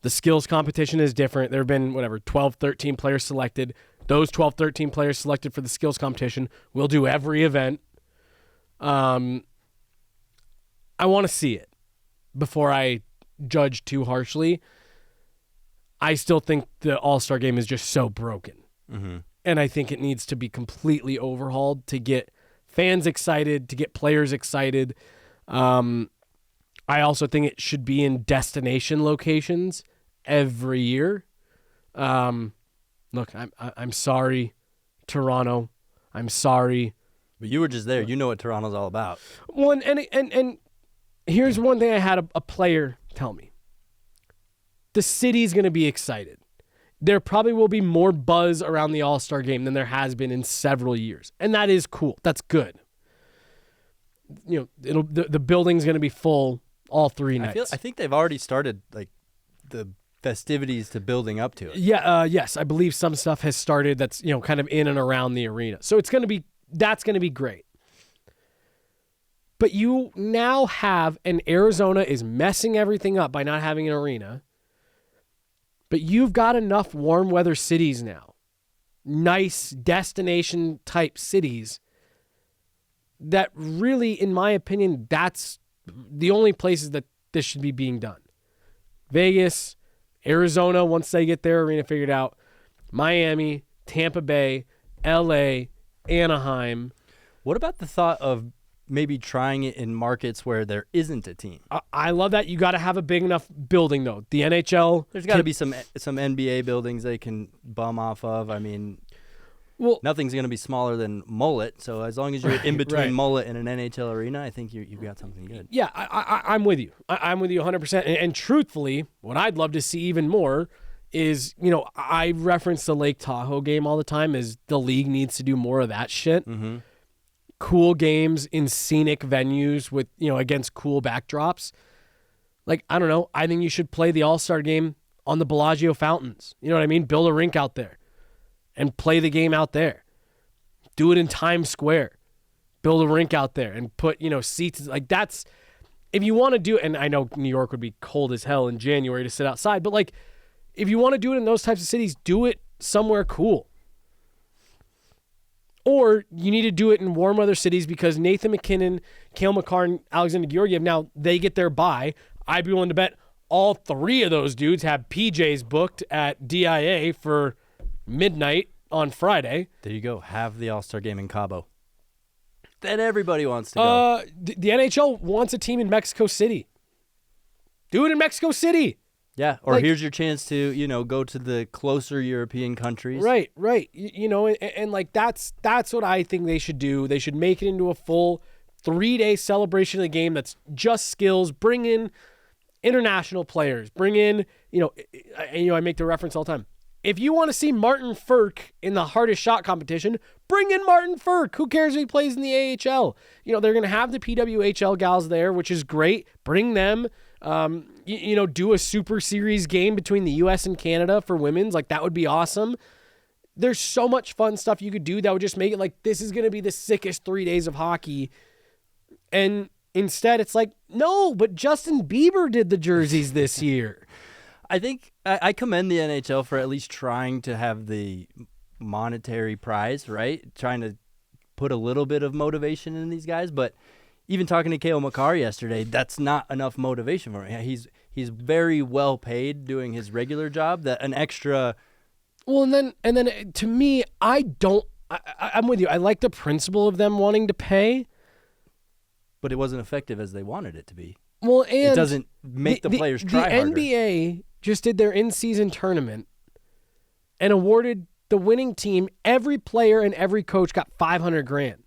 The skills competition is different. There have been, 12, 13 players selected. Those 12, 13 players selected for the skills competition will do every event. I want to see it before I judge too harshly. I still think the All-Star game is just so broken. Mm-hmm. And I think it needs to be completely overhauled to get fans excited, to get players excited. I also think it should be in destination locations every year. Look, I'm sorry, Toronto. I'm sorry. But you were just there. You know what Toronto's all about. Well, and here's one thing I had a player tell me. The city's going to be excited. There probably will be more buzz around the All-Star game than there has been in several years. And that is cool. That's good. The building's going to be full all 3 nights. I think they've already started like the festivities to building up to it. Yeah, yes, I believe some stuff has started that's, kind of in and around the arena. So that's going to be great. But you now have, and Arizona is messing everything up by not having an arena. But you've got enough warm weather cities now, nice destination type cities, that really, in my opinion, that's the only places that this should be being done. Vegas, Arizona, once they get their arena figured out, Miami, Tampa Bay, LA, Anaheim. What about the thought of maybe trying it in markets where there isn't a team? I love that. You got to have a big enough building, though. The NHL. There's got to be some NBA buildings they can bum off of. I mean, nothing's going to be smaller than Mullet. So as long as you're in between Mullet and an NHL arena, I think you've got something good. Yeah, I'm with you. I'm with you 100%. And truthfully, what I'd love to see even more is, I reference the Lake Tahoe game all the time as the league needs to do more of that shit. Mm-hmm. Cool games in scenic venues with, against cool backdrops. Like, I don't know. I think you should play the All-Star game on the Bellagio fountains. You know what I mean? Build a rink out there and play the game out there. Do it in Times Square. Build a rink out there and put, seats. Like, that's, if you want to do it, and I know New York would be cold as hell in January to sit outside, but like, if you want to do it in those types of cities, do it somewhere cool. Or you need to do it in warm weather cities because Nathan MacKinnon, Cale Makar, and Alexander Georgiev, now they get their bye. I'd be willing to bet all 3 of those dudes have PJs booked at DIA for midnight on Friday. There you go. Have the All-Star game in Cabo. Then everybody wants to go. The NHL wants a team in Mexico City. Do it in Mexico City. Yeah, or here's your chance to, go to the closer European countries. Right. And like that's what I think they should do. They should make it into a full 3-day celebration of the game that's just skills. Bring in international players. Bring in, I make the reference all the time. If you want to see Martin Ferk in the hardest shot competition, bring in Martin Ferk. Who cares if he plays in the AHL? They're going to have the PWHL gals there, which is great. Bring them. Do a Super Series game between the U.S. and Canada for women's. Like, that would be awesome. There's so much fun stuff you could do that would just make it like this is going to be the sickest 3 days of hockey. And instead, it's like, no, but Justin Bieber did the jerseys this year. I think I commend the NHL for at least trying to have the monetary prize, right? Trying to put a little bit of motivation in these guys. But even talking to Cale Makar yesterday, that's not enough motivation for him. He's very well paid doing his regular job. That an extra. Well, and then to me, I'm with you. I like the principle of them wanting to pay, but it wasn't effective as they wanted it to be. Well, and it doesn't make the players try harder. The NBA just did their in-season tournament and awarded the winning team, every player and every coach got $500,000.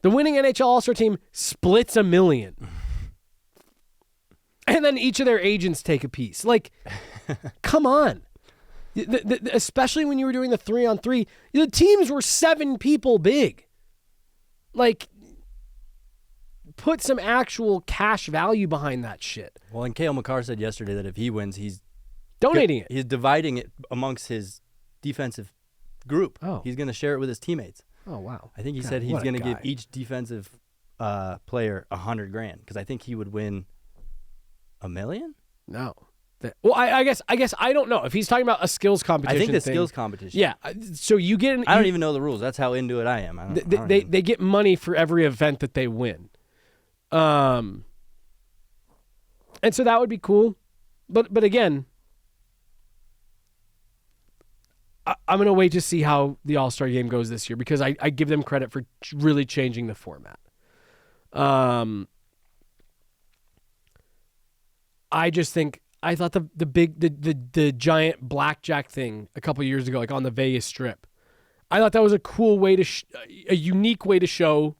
The winning NHL All-Star team splits $1 million. And then each of their agents take a piece. Like, come on. Especially when you were doing the 3-on-3, the teams were 7 people big. Like, put some actual cash value behind that shit. Well, and Cale Makar said yesterday that if he wins, he's donating it. He's dividing it amongst his defensive group. Oh. He's going to share it with his teammates. Oh, wow. I think he God, said he's what a going to give guy. each defensive player $100,000 because I think he would win $1 million. No. Well, I guess I don't know if he's talking about a skills competition. I think the thing. skills competition. Yeah. So you get. I don't even know the rules. That's how into it I am. They get money for every event that they win. And so that would be cool, but again, I'm gonna wait to see how the All-Star Game goes this year because I give them credit for really changing the format. I just think I thought the giant blackjack thing a couple years ago, like on the Vegas Strip, I thought that was a cool way to a unique way to show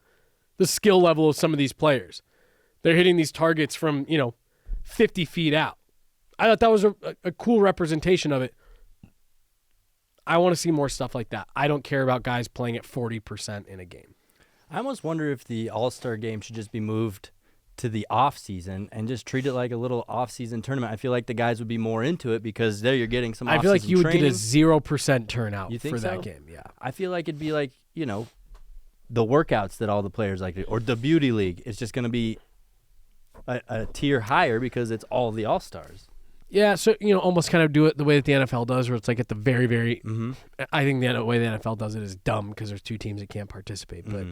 the skill level of some of these players. They're hitting these targets from 50 feet out. I thought that was a cool representation of it. I want to see more stuff like that. I don't care about guys playing at 40% in a game. I almost wonder if the All-Star Game should just be moved to the off-season and just treat it like a little off-season tournament. I feel like the guys would be more into it because there you're getting some off-season I feel like you would training. get a 0% turnout You think for that so? game. Yeah. I feel like it'd be like, the workouts that all the players like to do, or the beauty league. It's just going to be a tier higher because it's all the All-Stars. Yeah, so almost kind of do it the way that the NFL does, where it's like at the very, very. Mm-hmm. I think the way the NFL does it is dumb because there's two teams that can't participate. But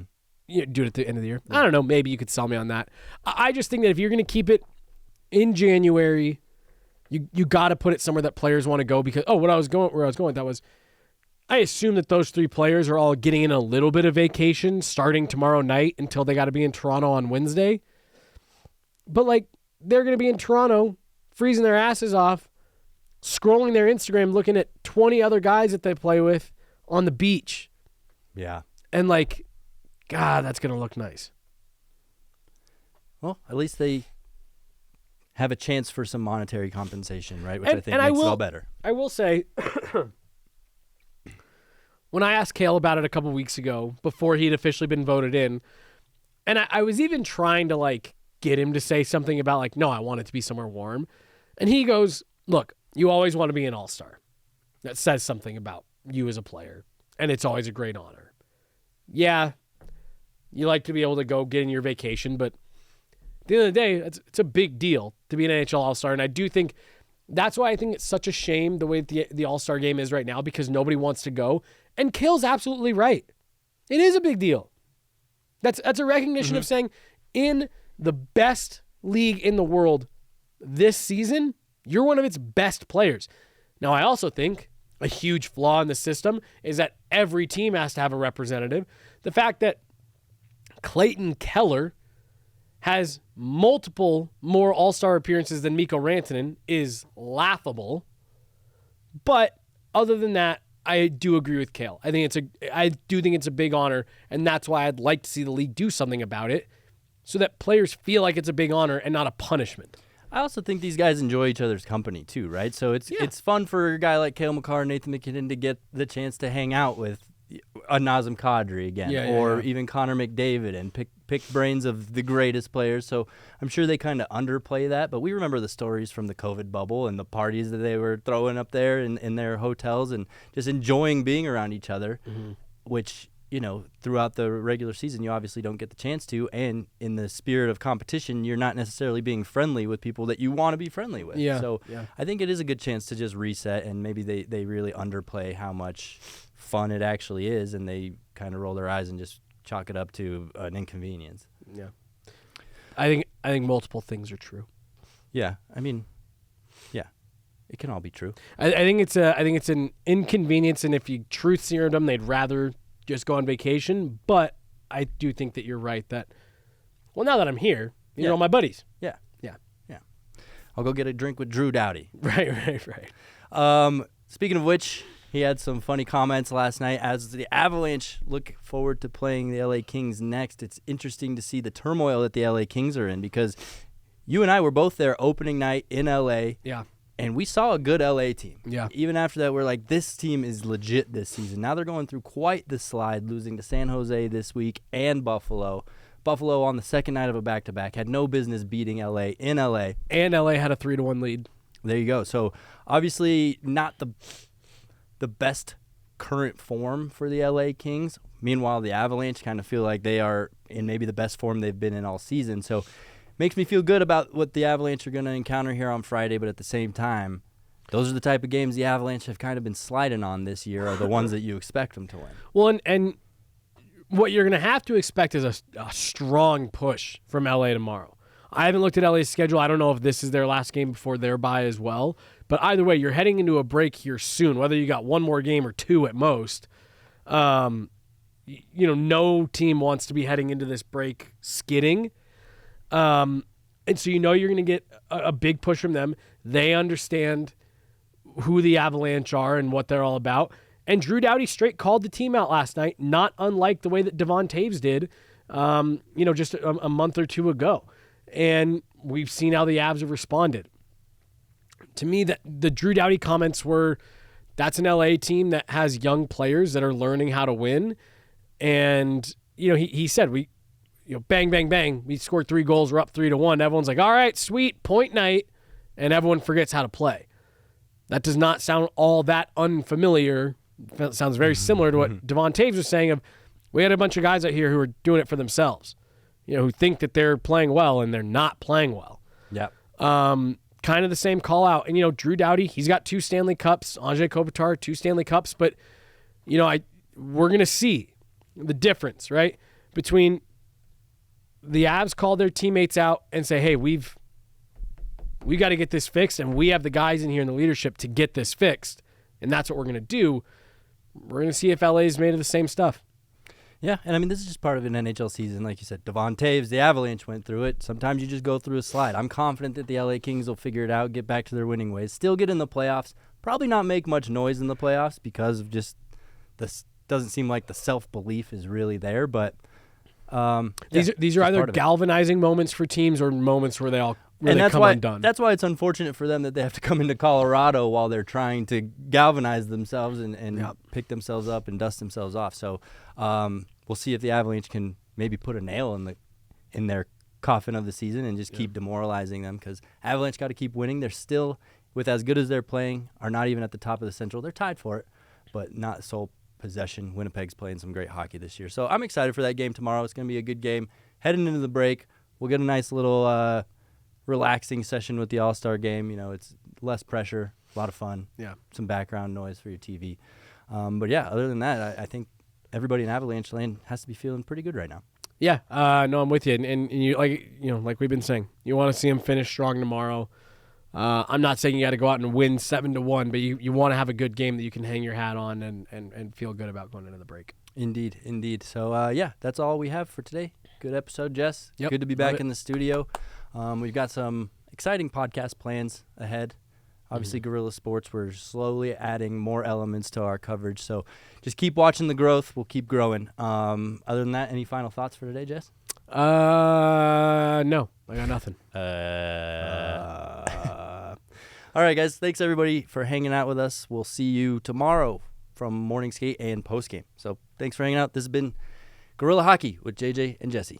do it at the end of the year. Yeah. I don't know. Maybe you could sell me on that. I just think that if you're going to keep it in January, you got to put it somewhere that players want to go because where I was going, that was. I assume that those three players are all getting in a little bit of vacation starting tomorrow night until they got to be in Toronto on Wednesday. But they're going to be in Toronto, freezing their asses off, scrolling their Instagram, looking at 20 other guys that they play with on the beach. Yeah. And God, that's going to look nice. Well, at least they have a chance for some monetary compensation, right? Which I think makes it all better. I will say, when I asked Cale about it a couple weeks ago, before he'd officially been voted in, and I was even trying to get him to say something about no, I want it to be somewhere warm. And he goes, look, you always want to be an all-star. That says something about you as a player. And it's always a great honor. Yeah, you like to be able to go get in your vacation, but at the end of the day, it's a big deal to be an NHL all-star. And I do think that's why I think it's such a shame the way the all-star game is right now because nobody wants to go. And Cale's absolutely right. It is a big deal. That's a recognition of saying in the best league in the world this season, you're one of its best players. Now, I also think a huge flaw in the system is that every team has to have a representative. The fact that Clayton Keller has multiple more all-star appearances than Mikko Rantanen is laughable. But other than that, I do agree with Cale. I do think it's a big honor, and that's why I'd like to see the league do something about it so that players feel like it's a big honor and not a punishment. I also think these guys enjoy each other's company too, right? So it's fun for a guy like Cale Makar, Nathan MacKinnon to get the chance to hang out with a Nazem Kadri again, or even Connor McDavid and pick brains of the greatest players. So I'm sure they kind of underplay that, but we remember the stories from the COVID bubble and the parties that they were throwing up there in their hotels and just enjoying being around each other, which, throughout the regular season, you obviously don't get the chance to. And in the spirit of competition, you're not necessarily being friendly with people that you want to be friendly with. So I think it is a good chance to just reset, and maybe they really underplay how much fun it actually is, and they kind of roll their eyes and just chalk it up to an inconvenience. Yeah. I think multiple things are true. Yeah. I mean, yeah. It can all be true. I think it's an inconvenience, and if you truth serum them, they'd rather just go on vacation. But I do think that you're right that, well, now that I'm here, these are all my buddies. Yeah. I'll go get a drink with Dew Doughty. Right. Speaking of which, he had some funny comments last night. As the Avalanche look forward to playing the LA Kings next, it's interesting to see the turmoil that the LA Kings are in because you and I were both there opening night in LA. Yeah. And we saw a good LA team. Yeah. Even after that, we're like, this team is legit this season. Now they're going through quite the slide, losing to San Jose this week and Buffalo. Buffalo on the second night of a back-to-back had no business beating LA in LA. And LA had a 3-1 lead. There you go. So obviously not the best current form for the LA Kings. Meanwhile, the Avalanche kind of feel like they are in maybe the best form they've been in all season. So makes me feel good about what the Avalanche are going to encounter here on Friday, but at the same time, those are the type of games the Avalanche have kind of been sliding on this year, are the ones that you expect them to win. Well, and what you're going to have to expect is a strong push from LA tomorrow. I haven't looked at LA's schedule. I don't know if this is their last game before their bye as well. But either way, you're heading into a break here soon, whether you got one more game or two at most. No team wants to be heading into this break skidding. And so you're going to get a big push from them. They understand who the Avalanche are and what they're all about. And Dew Doughty straight called the team out last night, not unlike the way that Devon Taves did, just a month or two ago. And we've seen how the Avs have responded. To me, the Dew Doughty comments were, that's an LA team that has young players that are learning how to win. And, he said, bang, bang, bang, we scored 3 goals, we're up 3-1. Everyone's like, all right, sweet, point night. And everyone forgets how to play. That does not sound all that unfamiliar. It sounds very similar to what Devon Taves was saying of, we had a bunch of guys out here who are doing it for themselves, who think that they're playing well and they're not playing well. Yeah. Kind of the same call out. And, Dew Doughty, he's got 2 Stanley Cups. Anze Kopitar, 2 Stanley Cups. But, we're going to see the difference, right, between the Avs call their teammates out and say, hey, we got to get this fixed, and we have the guys in here in the leadership to get this fixed, and that's what we're going to do. We're going to see if LA is made of the same stuff. Yeah, and this is just part of an NHL season. Like you said, Devon Taves, the Avalanche went through it. Sometimes you just go through a slide. I'm confident that the LA Kings will figure it out, get back to their winning ways, still get in the playoffs, probably not make much noise in the playoffs because of just this doesn't seem like the self-belief is really there. But these are either galvanizing moments for teams or moments where they all really come undone. That's why it's unfortunate for them that they have to come into Colorado while they're trying to galvanize themselves and pick themselves up and dust themselves off. So we'll see if the Avalanche can maybe put a nail in their coffin of the season and just keep demoralizing them, because Avalanche got to keep winning. They're still, with as good as they're playing, are not even at the top of the Central. They're tied for it, but not sole possession. Winnipeg's playing some great hockey this year. So I'm excited for that game tomorrow. It's going to be a good game. Heading into the break, we'll get a nice little relaxing session with the All-Star game. It's less pressure, a lot of fun. Yeah. Some background noise for your TV. But yeah, other than that, I think everybody in Avalanche land has to be feeling pretty good right now. Yeah, no, I'm with you, and you like we've been saying, you want to see them finish strong tomorrow. I'm not saying you got to go out and win 7-1, but you want to have a good game that you can hang your hat on and feel good about going into the break. Indeed. So that's all we have for today. Good episode, Jess. Yep, good to be back in the studio. We've got some exciting podcast plans ahead. Obviously, Guerilla Sports, we're slowly adding more elements to our coverage. So just keep watching the growth. We'll keep growing. Other than that, any final thoughts for today, Jess? No, I got nothing. All right, guys. Thanks, everybody, for hanging out with us. We'll see you tomorrow from morning skate and post game. So thanks for hanging out. This has been Guerilla Hockey with JJ and Jesse.